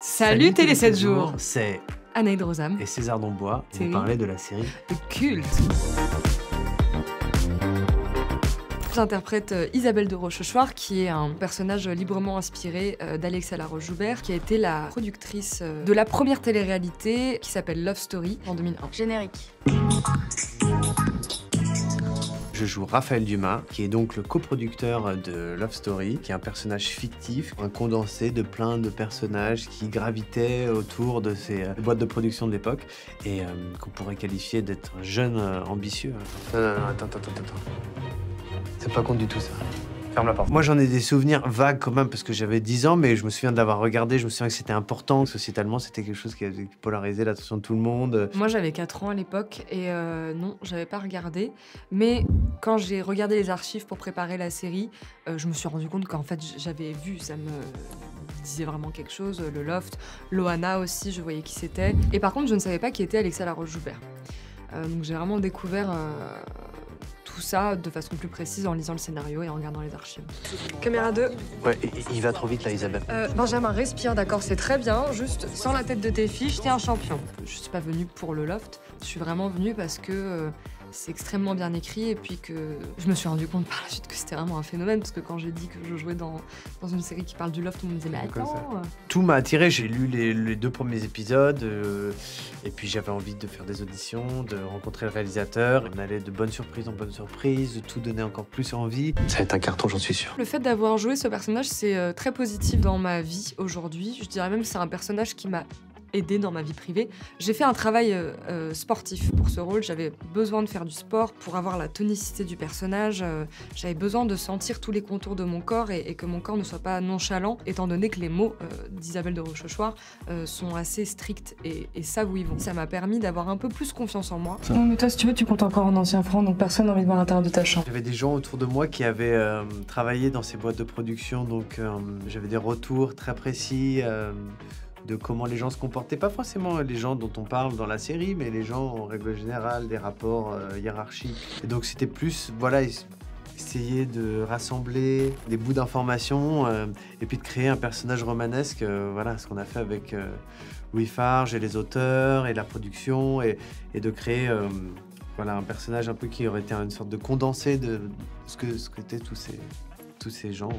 Salut Télé 7 jours. C'est Anaïd Rosam et César Dombois. Série. On parlait de la série de culte. J'interprète Isabelle de Rochechouart, qui est un personnage librement inspiré d'Alexa Laroche-Joubert, qui a été la productrice de la première télé-réalité qui s'appelle Love Story en 2001. Générique. Je joue Raphaël Dumas, qui est donc le coproducteur de Love Story, qui est un personnage fictif, un condensé de plein de personnages qui gravitaient autour de ces boîtes de production de l'époque et qu'on pourrait qualifier d'être jeune ambitieux. Non, attends. C'est pas con du tout ça. Ferme la porte. Moi j'en ai des souvenirs vagues quand même parce que j'avais 10 ans, mais je me souviens de l'avoir regardé, je me souviens que c'était important, sociétalement c'était quelque chose qui polarisait l'attention de tout le monde. Moi j'avais 4 ans à l'époque et non, j'avais pas regardé. Mais quand j'ai regardé les archives pour préparer la série, je me suis rendu compte qu'en fait j'avais vu, ça me disait vraiment quelque chose, le Loft, Loana aussi, je voyais qui c'était. Et par contre je ne savais pas qui était Alexa Laroche-Joubert. Donc j'ai vraiment découvert tout ça de façon plus précise en lisant le scénario et en regardant les archives. Caméra 2. Ouais, il va trop vite là Isabelle. Benjamin, respire, d'accord, c'est très bien, juste sans la tête de tes fiches, t'es un champion. Je suis pas venue pour le Loft, je suis vraiment venue parce que c'est extrêmement bien écrit et puis que je me suis rendu compte par la suite que c'était vraiment un phénomène parce que quand j'ai dit que je jouais dans une série qui parle du Loft, tout le monde me disait mais attends. Tout m'a attiré, j'ai lu les 2 premiers épisodes et puis j'avais envie de faire des auditions, de rencontrer le réalisateur. On allait de bonne surprise en bonne surprise, tout donnait encore plus envie. Ça va être un carton, j'en suis sûr. Le fait d'avoir joué ce personnage, c'est très positif dans ma vie aujourd'hui. Je dirais même que c'est un personnage qui m'a aidé dans ma vie privée. J'ai fait un travail sportif pour ce rôle. J'avais besoin de faire du sport pour avoir la tonicité du personnage. J'avais besoin de sentir tous les contours de mon corps et que mon corps ne soit pas nonchalant, étant donné que les mots d'Isabelle de Rochechouart sont assez stricts et savent où ils vont. Ça m'a permis d'avoir un peu plus confiance en moi. Non mais toi si tu veux tu comptes encore en ancien franc, donc personne n'a envie de voir l'intérieur de ta chambre. J'avais des gens autour de moi qui avaient travaillé dans ces boîtes de production, donc j'avais des retours très précis de comment les gens se comportaient, pas forcément les gens dont on parle dans la série, mais les gens en règle générale, des rapports hiérarchiques. Et donc c'était plus, voilà, essayer de rassembler des bouts d'informations et puis de créer un personnage romanesque, voilà, ce qu'on a fait avec Louis Farge et les auteurs et la production, et de créer voilà, un personnage un peu qui aurait été une sorte de condensé de ce qu'étaient tous ces gens.